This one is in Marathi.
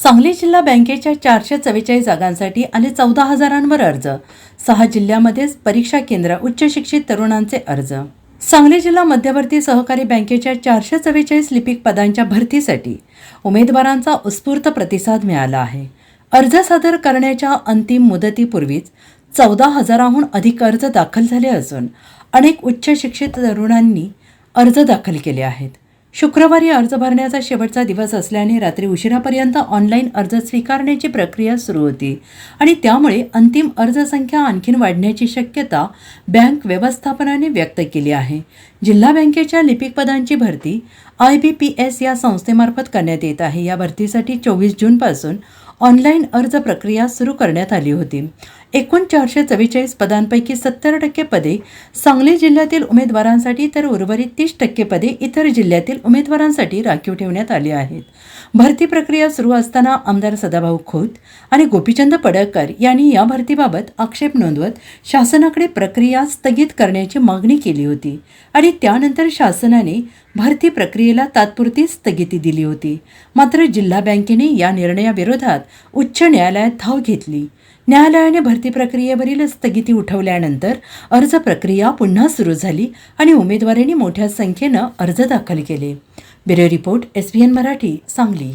सांगली जिल्हा बँकेच्या 444 जागांसाठी आले 14,000वर अर्ज. 6 जिल्ह्यामध्येच परीक्षा केंद्र, उच्च शिक्षित तरुणांचे अर्ज. सांगली जिल्हा मध्यवर्ती सहकारी बँकेच्या 444 लिपिक पदांच्या भरतीसाठी उमेदवारांचा उत्स्फूर्त प्रतिसाद मिळाला आहे. अर्ज सादर करण्याच्या अंतिम मुदतीपूर्वीच 14,000हून अधिक अर्ज दाखल झाले असून अनेक उच्च शिक्षित तरुणांनी अर्ज दाखल केले आहेत. शुक्रवारी अर्ज भरण्याचा शेवटचा दिवस असल्याने रात्री उशिरापर्यंत ऑनलाईन अर्ज स्वीकारण्याची प्रक्रिया सुरू होती आणि त्यामुळे अंतिम अर्ज संख्या आणखीन वाढण्याची शक्यता बँक व्यवस्थापनाने व्यक्त केली आहे. जिल्हा बँकेच्या लिपिक पदांची भरती IBPS या संस्थेमार्फत करण्यात येत आहे. या भरतीसाठी 24 जूनपासून ऑनलाईन अर्ज प्रक्रिया सुरू करण्यात आली होती. एकूण 444 पदांपैकी 70% पदे सांगली जिल्ह्यातील उमेदवारांसाठी तर उर्वरित 30% पदे इतर जिल्ह्यातील उमेदवारांसाठी राखीव ठेवण्यात आली आहेत. भरती प्रक्रिया सुरू असताना आमदार सदाभाऊ खोत आणि गोपीचंद पडळकर यांनी या भरतीबाबत आक्षेप नोंदवत शासनाकडे प्रक्रिया स्थगित करण्याची मागणी केली होती आणि त्यानंतर शासनाने भरती प्रक्रियेला तात्पुरती स्थगिती दिली होती. मात्र जिल्हा बँकेने या निर्णयाविरोधात उच्च न्यायालयात धाव घेतली. न्यायालयाने भरती प्रक्रियेवरील स्थगिती उठवल्यानंतर अर्ज प्रक्रिया पुन्हा सुरू झाली आणि उमेदवारांनी मोठ्या संख्येनं अर्ज दाखल केले. Bureau report SBN Marathi, Sangli.